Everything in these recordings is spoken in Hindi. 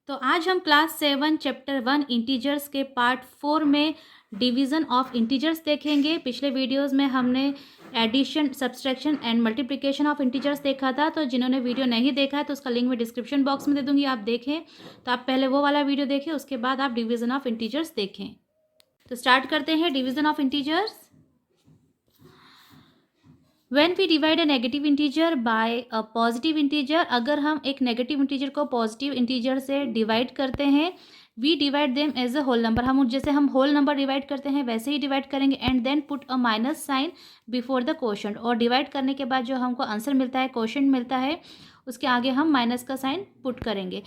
तो आज हम क्लास 7 चैप्टर 1 इंटीजर्स के पार्ट 4 में डिवीज़न ऑफ इंटीजर्स देखेंगे। पिछले वीडियोस में हमने addition, subtraction and multiplication of integers देखा था। तो जिन्होंने वीडियो नहीं देखा है तो उसका लिंक मैं डिस्क्रिप्शन बॉक्स में दे दूँगी, आप देखें। तो आप पहले वो वाला वीडियो देखें, उसके बाद आप डिवीज़न ऑफ इंटीजर्स देखें। तो स्टार्ट करते हैं division of integers. When we divide a negative integer by a positive integer, अगर हम एक नेगेटिव इंटीजर को पॉजिटिव इंटीजर से डिवाइड करते हैं, we divide them as a whole number. हम जैसे हम होल नंबर डिवाइड करते हैं वैसे ही डिवाइड करेंगे and then put a minus sign before the quotient. और डिवाइड करने के बाद जो हमको आंसर मिलता है, कोशेंट मिलता है, उसके आगे हम माइनस का साइन पुट करेंगे।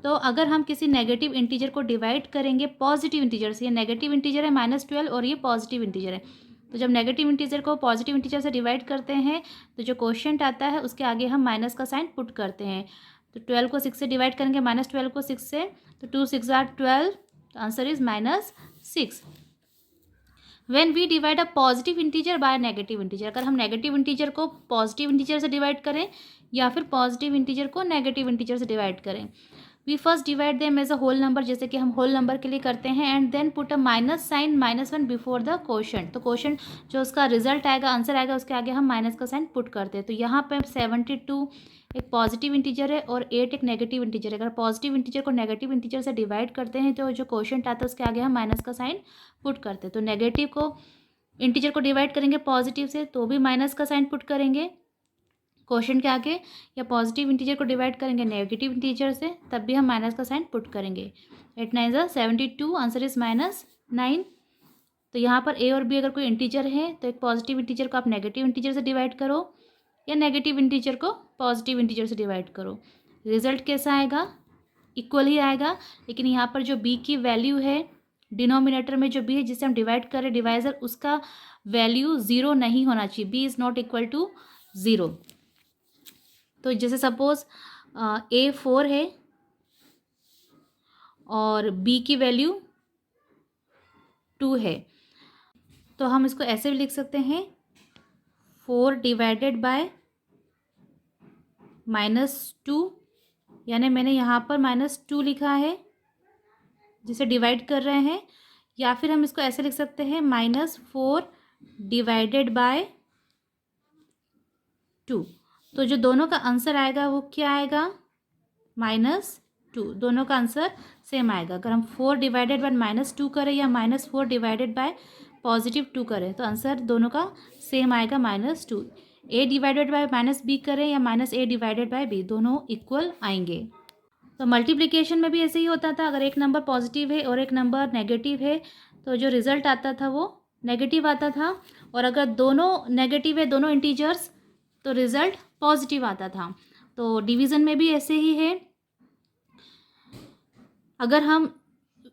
तो अगर हम किसी नेगेटिव इंटीजर को डिवाइड करेंगे पॉजिटिव इंटीजर से, ये नेगेटिव इंटीजर है -12 और ये पॉजिटिव इंटीजर है, तो जब नेगेटिव इंटीजर को पॉजिटिव इंटीजर से डिवाइड करते हैं तो जो क्वोशिएंट आता है उसके आगे हम माइनस का साइन पुट करते हैं। तो 12 को 6 से डिवाइड करेंगे, -12 को 6 से, तो 2 6 आर 12, तो answer is -6। When we divide a positive integer by negative integer, अगर हम नेगेटिव इंटीजर को पॉजिटिव इंटीजर से डिवाइड करें या फिर पॉजिटिव इंटीजर को नेगेटिव इंटीजर से डिवाइड करें, we first divide them as a whole number, जैसे कि हम होल नंबर के लिए करते हैं, and then put a minus sign -1 before the quotient. तो कोशेंट जो उसका रिजल्ट आएगा, आंसर आएगा, उसके आगे हम माइनस का साइन पुट करते हैं। तो यहाँ पे 72 एक पॉजिटिव इंटीजर है और 8 एक नेगेटिव इंटीजर है। अगर पॉजिटिव इंटीजर को नेगेटिव इंटीजर से डिवाइड करते हैं तो जो कोशेंट आता है उसके आगे हम माइनस का साइन पुट करते हैं। तो नेगेटिव को इंटीजर को डिवाइड करेंगे पॉजिटिव से तो भी माइनस का साइन पुट करेंगे क्वोशिएंट के आगे, या पॉजिटिव इंटीजर को डिवाइड करेंगे नेगेटिव इंटीजर से तब भी हम माइनस का साइन पुट करेंगे। 8 9 72, आंसर इज -9। तो यहाँ पर ए और बी अगर कोई इंटीजर है तो एक पॉजिटिव इंटीजर को आप नेगेटिव इंटीजर से डिवाइड करो या नेगेटिव इंटीजर को पॉजिटिव इंटीजर से डिवाइड करो, रिजल्ट कैसा आएगा, इक्वल ही आएगा। लेकिन यहाँ पर जो बी की वैल्यू है, डिनोमिनेटर में जो बी है जिसे हम डिवाइड करें डिवाइजर, उसका वैल्यू 0 नहीं होना चाहिए, B is not equal to 0। तो जैसे सपोज ए 4 है और बी की वैल्यू 2 है, तो हम इसको ऐसे भी लिख सकते हैं 4 डिवाइडेड बाय -2, यानी मैंने यहाँ पर -2 लिखा है जिसे डिवाइड कर रहे हैं, या फिर हम इसको ऐसे लिख सकते हैं -4 डिवाइडेड बाय 2। तो जो दोनों का आंसर आएगा वो क्या आएगा, -2। दोनों का आंसर सेम आएगा। अगर हम 4 डिवाइडेड बाय -2 करें या -4 डिवाइडेड बाय +2 करें तो आंसर दोनों का सेम आएगा, -2। a डिवाइडेड बाय -b करें या -a डिवाइडेड बाय b, दोनों इक्वल आएंगे। तो मल्टीप्लिकेशन में भी ऐसे ही होता था, अगर एक नंबर पॉजिटिव है और एक नंबर नेगेटिव है तो जो रिजल्ट आता था वो नेगेटिव आता था, और अगर दोनों नेगेटिव है, दोनों इंटीजर्स, तो रिजल्ट पॉजिटिव आता था। तो डिवीज़न में भी ऐसे ही है। अगर हम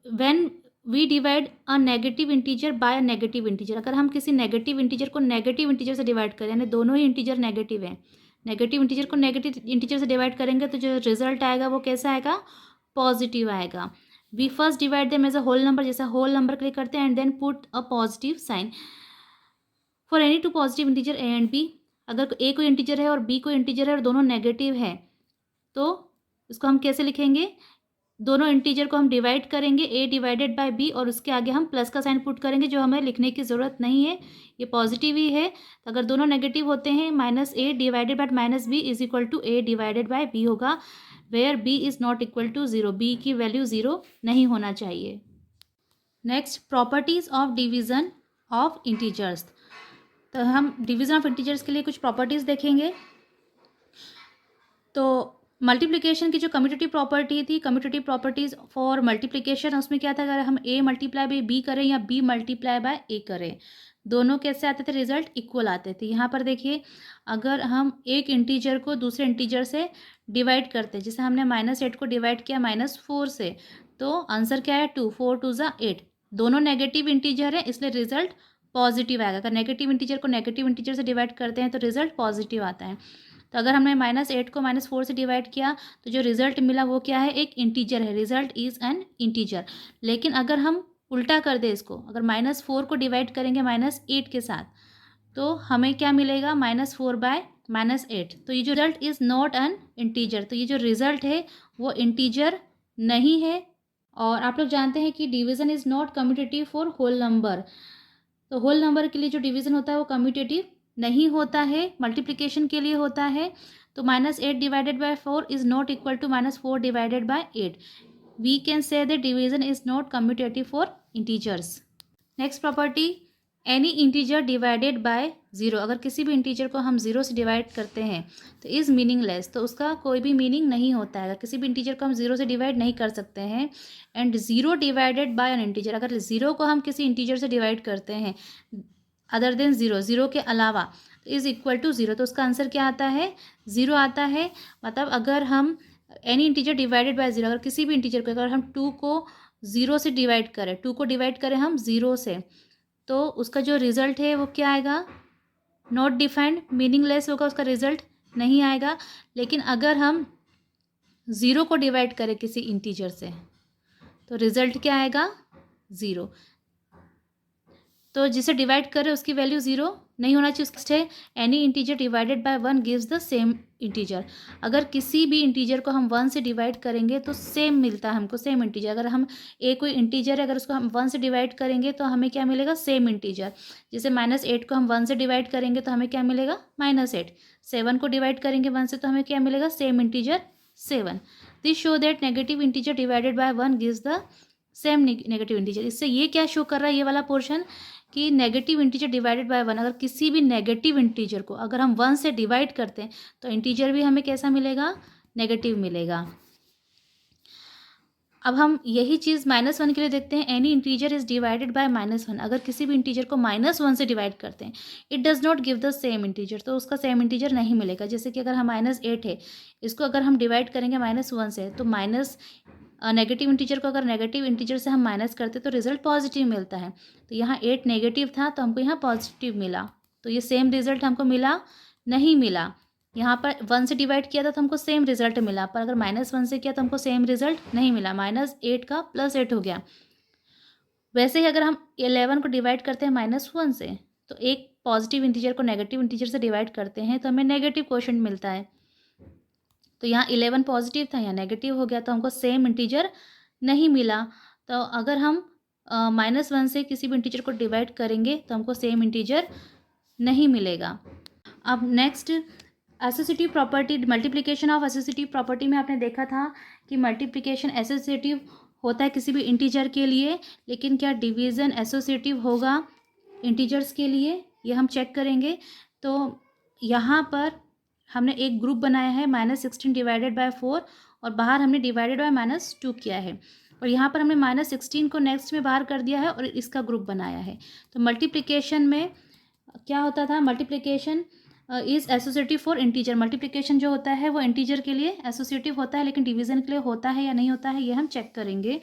when we divide a negative integer by a negative integer, अगर हम किसी नेगेटिव इंटीजर को नेगेटिव इंटीजर से डिवाइड करें, यानी दोनों ही इंटीजर नेगेटिव है, नेगेटिव इंटीजर को नेगेटिव इंटीजर से डिवाइड करेंगे तो जो रिजल्ट आएगा वो कैसा आएगा, पॉजिटिव आएगा। We first divide them as a whole number, जैसे होल नंबर के लिए करते हैं, and then put a positive sign for any two positive integer A and B. अगर ए कोई इंटीजर है और बी कोई इंटीजर है और दोनों नेगेटिव है तो इसको हम कैसे लिखेंगे, दोनों इंटीजर को हम डिवाइड करेंगे ए डिवाइडेड बाय बी और उसके आगे हम प्लस का साइन पुट करेंगे, जो हमें लिखने की ज़रूरत नहीं है, ये पॉजिटिव ही है। तो अगर दोनों नेगेटिव होते हैं -a divided by -b is equal to a divided by b होगा, where b is not equal to 0, b की वैल्यू 0 नहीं होना चाहिए। Next, properties of division of integers. तो हम डिवीज़न ऑफ इंटीजर्स के लिए कुछ प्रॉपर्टीज़ देखेंगे। तो मल्टीप्लिकेशन की जो कम्यूटेटिव प्रॉपर्टी थी, कम्यूटेटिव प्रॉपर्टीज़ फॉर मल्टीप्लिकेशन, उसमें क्या था, अगर हम a मल्टीप्लाई बाय b करें या b मल्टीप्लाई बाय a करें, दोनों कैसे आते थे, रिजल्ट इक्वल आते थे। यहाँ पर देखिए, अगर हम एक इंटीजर को दूसरे इंटीजर से डिवाइड करते हैं, जैसे हमने -8 को डिवाइड किया -4 से, तो आंसर क्या है, 2 4 2 ज़ा 8। दोनों नेगेटिव इंटीजर है इसलिए रिजल्ट पॉजिटिव आएगा। अगर नेगेटिव इंटीजर को नेगेटिव इंटीजर से डिवाइड करते हैं तो रिजल्ट पॉजिटिव आता है। तो अगर हमने -8 को -4 से डिवाइड किया तो जो रिजल्ट मिला वो क्या है, एक इंटीजर है, रिजल्ट इज़ एन इंटीजर। लेकिन अगर हम उल्टा कर दे इसको, अगर -4 को डिवाइड करेंगे -8 के साथ तो हमें क्या मिलेगा, -4 बाय -8। तो ये जो result is not an integer, तो ये जो रिजल्ट है वो इंटीजर नहीं है। और आप लोग जानते हैं कि division is not commutative for whole number. तो होल नंबर के लिए जो डिवीज़न होता है वो कम्यूटेटिव नहीं होता है, मल्टीप्लिकेशन के लिए होता है। तो -8 divided by 4 is not equal to -4 divided by 8। We can say that division is not commutative for integers. Next property, any integer divided by zero. अगर किसी भी इंटीजर को हम ज़ीरो से डिवाइड करते हैं तो इज़ मीनिंगलेस, तो उसका कोई भी मीनिंग नहीं होता है। अगर किसी भी इंटीजर को हम ज़ीरो से डिवाइड नहीं कर सकते हैं, and zero divided by N integer, अगर ज़ीरो को हम किसी इंटीजर से डिवाइड करते हैं अदर देन ज़ीरो, ज़ीरो के अलावा, तो इज़ इक्वल टू ज़ीरो, तो उसका आंसर क्या आता है? ज़ीरो आता है। मतलब अगर हम any integer divided by zero, अगर किसी भी इंटीजर को, अगर हम टू को ज़ीरो से डिवाइड करें, टू को डिवाइड करें हम ज़ीरो से, तो उसका जो रिज़ल्ट है वो क्या आएगा? नॉट डिफाइंड, मीनिंगलेस होगा, उसका रिज़ल्ट नहीं आएगा। लेकिन अगर हम ज़ीरो को डिवाइड करें किसी इंटीजर से तो रिज़ल्ट क्या आएगा? ज़ीरो। तो जिसे डिवाइड करें उसकी वैल्यू ज़ीरो नहीं होना चाहिए। उसके है any integer divided by one gives the same integer. अगर किसी भी इंटीजर को हम वन से डिवाइड करेंगे तो सेम मिलता है हमको, सेम इंटीजर। अगर हम कोई इंटीजर है, अगर उसको हम वन से डिवाइड करेंगे तो हमें क्या मिलेगा? Same integer. जैसे -8 को हम वन से डिवाइड करेंगे तो हमें क्या मिलेगा? -8। 7 को डिवाइड करेंगे वन से तो हमें क्या मिलेगा? Same integer 7। This show that negative integer divided by one gives the same negative integer. इससे ये क्या शो कर रहा है, ये वाला पोर्शन, कि negative integer divided by one, अगर किसी भी नेगेटिव इंटीजर को अगर हम वन से डिवाइड करते हैं तो इंटीजर भी हमें कैसा मिलेगा? नेगेटिव मिलेगा। अब हम यही चीज़ -1 के लिए देखते हैं। Any integer is divided by -1, अगर किसी भी इंटीजर को -1 से डिवाइड करते हैं, it does not give the same integer, तो उसका सेम इंटीजर नहीं मिलेगा। जैसे कि अगर हम -8 है, इसको अगर हम डिवाइड करेंगे -1 से, तो नेगेटिव इंटीजर को अगर नेगेटिव इंटीजर से हम माइनस करते तो रिजल्ट पॉजिटिव मिलता है। तो यहाँ 8 नेगेटिव था तो हमको यहाँ पॉजिटिव मिला, तो ये सेम रिजल्ट हमको मिला नहीं मिला। यहाँ पर 1 से डिवाइड किया था तो हमको सेम रिजल्ट मिला, पर अगर -1 से किया तो हमको सेम रिजल्ट नहीं मिला। -8 का +8 हो गया। वैसे ही अगर हम 11 को डिवाइड करते हैं -1 से, तो एक पॉजिटिव इंटीजर को नेगेटिव इंटीजर से डिवाइड करते हैं तो हमें नेगेटिव क्वोशंट मिलता है। तो यहाँ 11 पॉजिटिव था, यहाँ नेगेटिव हो गया, तो हमको सेम इंटीजर नहीं मिला। तो अगर हम -1 से किसी भी इंटीजर को डिवाइड करेंगे तो हमको सेम इंटीजर नहीं मिलेगा। अब next, associative property, multiplication of associative property में आपने देखा था कि मल्टीप्लिकेशन एसोसिएटिव होता है किसी भी इंटीजर के लिए, लेकिन क्या डिवीज़न एसोसिएटिव होगा इंटीजर्स के लिए, ये हम चेक करेंगे। तो यहाँ पर हमने एक ग्रुप बनाया है -16 डिवाइडेड बाय 4, और बाहर हमने डिवाइडेड बाय -2 किया है, और यहाँ पर हमने -16 को नेक्स्ट में बाहर कर दिया है और इसका ग्रुप बनाया है। तो मल्टीप्लिकेशन में क्या होता था? Multiplication is associative for integer. Multiplication जो होता है वो इंटीजर के लिए एसोसिएटिव होता है, लेकिन डिवीज़न के लिए होता है या नहीं होता है, ये हम चेक करेंगे।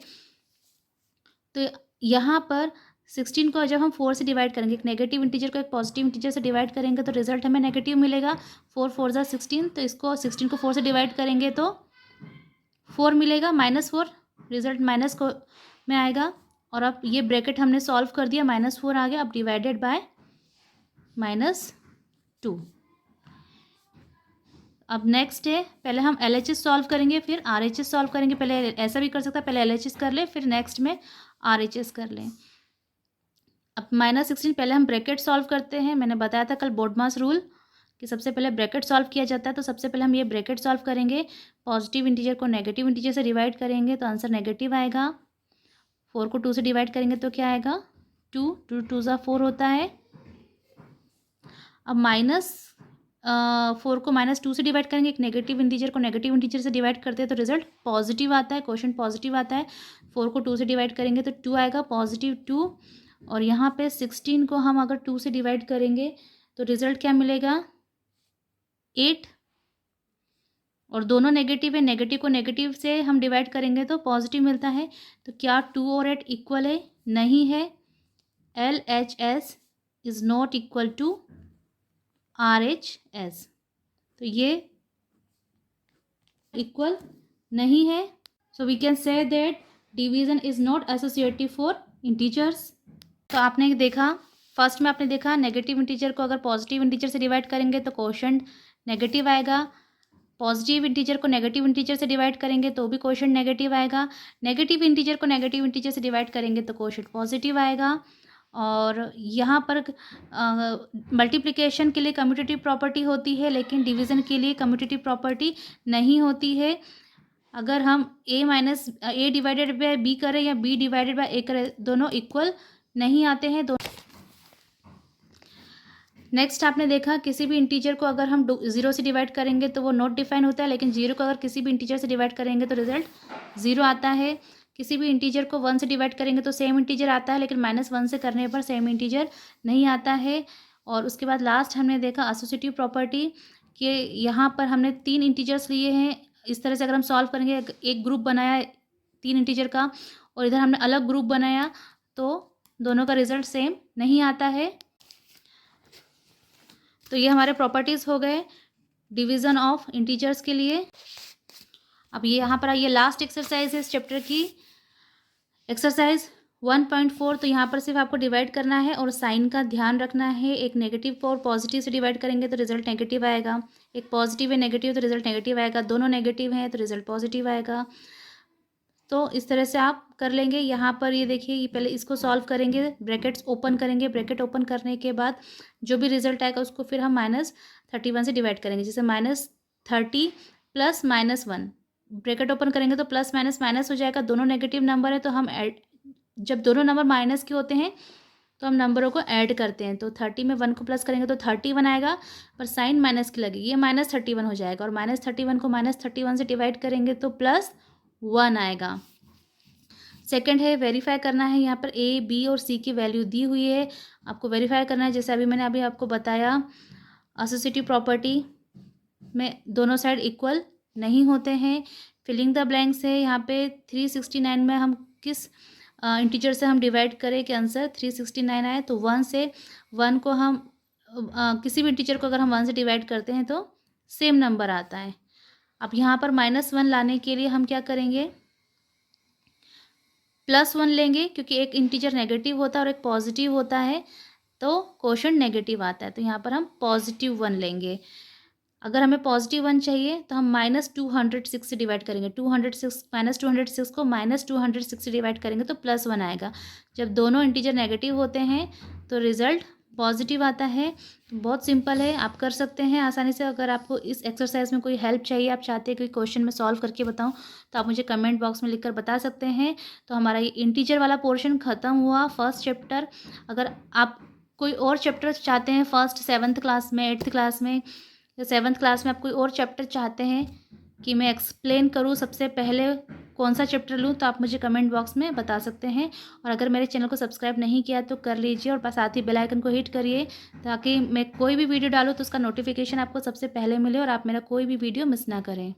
तो यहाँ पर 16 को जब हम 4 से डिवाइड करेंगे, एक नेगेटिव इंटीजर को एक पॉजिटिव इंटीजर से डिवाइड करेंगे तो रिजल्ट हमें नेगेटिव मिलेगा। 4 4 ज़ा 16, तो इसको 16 को 4 से डिवाइड करेंगे तो 4 मिलेगा, -4 रिजल्ट माइनस को में आएगा। और अब ये ब्रैकेट हमने सॉल्व कर दिया, -4 आ गया। अब डिवाइडेड बाय -2। अब नेक्स्ट है, पहले हम LHS सॉल्व करेंगे फिर RHS सॉल्व करेंगे। पहले ऐसा भी कर सकता है, पहले LHS कर ले फिर नेक्स्ट में RHS कर लें। अब -16 पहले हम ब्रैकेट सॉल्व करते हैं। मैंने बताया था कल बोडमास रूल कि सबसे पहले ब्रैकेट सॉल्व किया जाता है, तो सबसे पहले हम ये ब्रैकेट सॉल्व करेंगे। पॉजिटिव इंटीजर को नेगेटिव इंटीजर से डिवाइड करेंगे तो आंसर नेगेटिव आएगा। 4 को 2 से डिवाइड करेंगे तो क्या आएगा? 2 2 2 ज़ा 4 होता है। अब -4 को -2 से डिवाइड करेंगे, एक नेगेटिव इंटीजर को नेगेटिव इंटीजर से डिवाइड करते हैं तो रिजल्ट पॉजिटिव आता है, क्वेश्चन पॉजिटिव आता है। 4 को 2 से डिवाइड करेंगे तो 2 आएगा, +2। और यहाँ पे 16 को हम अगर 2 से डिवाइड करेंगे तो रिजल्ट क्या मिलेगा? 8। और दोनों नेगेटिव है, नेगेटिव को नेगेटिव से हम डिवाइड करेंगे तो पॉजिटिव मिलता है। तो क्या 2 और 8 इक्वल है? नहीं है। LHS is not equal to RHS, तो ये इक्वल नहीं है। So we can say that division is not associative for integers. तो आपने देखा, फर्स्ट में आपने देखा नेगेटिव इंटीजर को अगर पॉजिटिव इंटीजर से डिवाइड करेंगे तो क्वोशंट नेगेटिव आएगा। पॉजिटिव इंटीजर को नेगेटिव इंटीजर से डिवाइड करेंगे तो भी क्वोशंट नेगेटिव आएगा। नेगेटिव इंटीजर को नेगेटिव इंटीजर से डिवाइड करेंगे तो क्वोशंट पॉजिटिव आएगा। और यहाँ पर मल्टीप्लिकेशन के लिए कम्यूटेटिव प्रॉपर्टी होती है, लेकिन डिवीज़न के लिए कम्यूटेटिव प्रॉपर्टी नहीं होती है। अगर हम a डिवाइडेड बाय b करें या b डिवाइडेड बाय a करें, दोनों इक्वल नहीं आते हैं। नेक्स्ट आपने देखा किसी भी इंटीजर को अगर हम 0 से डिवाइड करेंगे तो वो नॉट डिफाइन होता है, लेकिन 0 को अगर किसी भी इंटीजर से डिवाइड करेंगे तो रिजल्ट 0 आता है। किसी भी इंटीजर को 1 से डिवाइड करेंगे तो सेम इंटीजर आता है, लेकिन -1 से करने पर सेम इंटीजर नहीं आता है। और उसके बाद लास्ट हमने देखा एसोसिएटिव प्रॉपर्टी कि यहाँ पर हमने 3 इंटीजर्स लिए हैं। इस तरह से अगर हम सॉल्व करेंगे, एक ग्रुप बनाया 3 इंटीजर का और इधर हमने अलग ग्रुप बनाया, तो दोनों का रिजल्ट सेम नहीं आता है। तो ये हमारे प्रॉपर्टीज़ हो गए डिवीज़न ऑफ इंटीजर्स के लिए। अब ये यहाँ पर आइए, लास्ट एक्सरसाइज है इस चैप्टर की, एक्सरसाइज 1.4। तो यहाँ पर सिर्फ आपको डिवाइड करना है और साइन का ध्यान रखना है। एक नेगेटिव को और पॉजिटिव से डिवाइड करेंगे तो रिजल्ट नेगेटिव आएगा, एक पॉजिटिव है नेगेटिव तो रिजल्ट नेगेटिव आएगा, दोनों नेगेटिव हैं तो रिजल्ट पॉजिटिव आएगा। तो इस तरह से आप कर लेंगे। यहाँ पर ये देखिए, ये पहले इसको सॉल्व करेंगे, ब्रैकेट्स ओपन करेंगे, ब्रैकेट ओपन करने के बाद जो भी रिजल्ट आएगा उसको फिर हम -31 से डिवाइड करेंगे। जैसे -30 प्लस -1, ब्रैकेट ओपन करेंगे तो प्लस माइनस माइनस हो जाएगा। दोनों नेगेटिव नंबर है तो हम ऐड, जब दोनों नंबर माइनस के होते हैं तो हम नंबरों को ऐड करते हैं। तो 30 में 1 को प्लस करेंगे तो 31 आएगा, पर साइन माइनस की लगेगी, ये -31 हो जाएगा। और -31 को -31 से डिवाइड करेंगे तो +1 आएगा। सेकंड है वेरीफाई करना है। यहाँ पर ए, बी और सी की वैल्यू दी हुई है, आपको वेरीफाई करना है। जैसे मैंने अभी आपको बताया, एसोसिएटिव प्रॉपर्टी में दोनों साइड इक्वल नहीं होते हैं। फिलिंग द ब्लैंक्स है। यहाँ पे 369 में हम किस इंटीजर से हम डिवाइड करें कि आंसर 369 आए, तो 1 से 1 को हम किसी भी इंटीजर को अगर हम 1 से डिवाइड करते हैं तो सेम नंबर आता है। अब यहाँ पर -1 लाने के लिए हम क्या करेंगे, +1 लेंगे, क्योंकि एक इंटीजर नेगेटिव होता है और एक पॉजिटिव होता है, तो क्वोशंट नेगेटिव आता है। तो यहाँ पर हम +1 लेंगे। अगर हमें +1 चाहिए तो हम -206 से डिवाइड करेंगे। 206 -206 को -206 से डिवाइड करेंगे तो +1 आएगा। जब दोनों इंटीजर नेगेटिव होते हैं तो रिजल्ट पॉजिटिव आता है। बहुत सिंपल है, आप कर सकते हैं आसानी से। अगर आपको इस एक्सरसाइज में कोई हेल्प चाहिए, आप चाहते हैं कोई क्वेश्चन में सॉल्व करके बताऊं, तो आप मुझे कमेंट बॉक्स में लिखकर बता सकते हैं। तो हमारा ये इंटीजर वाला पोर्शन ख़त्म हुआ, फर्स्ट चैप्टर। अगर आप कोई और चैप्टर चाहते हैं फर्स्ट 7th क्लास में, 8th क्लास में या 7th क्लास में आप कोई और चैप्टर चाहते हैं कि मैं एक्सप्लेन करूँ, सबसे पहले कौन सा चैप्टर लूँ, तो आप मुझे कमेंट बॉक्स में बता सकते हैं। और अगर मेरे चैनल को सब्सक्राइब नहीं किया तो कर लीजिए और साथ ही बेल आइकन को हिट करिए, ताकि मैं कोई भी वीडियो डालूँ तो उसका नोटिफिकेशन आपको सबसे पहले मिले और आप मेरा कोई भी वीडियो मिस ना करें।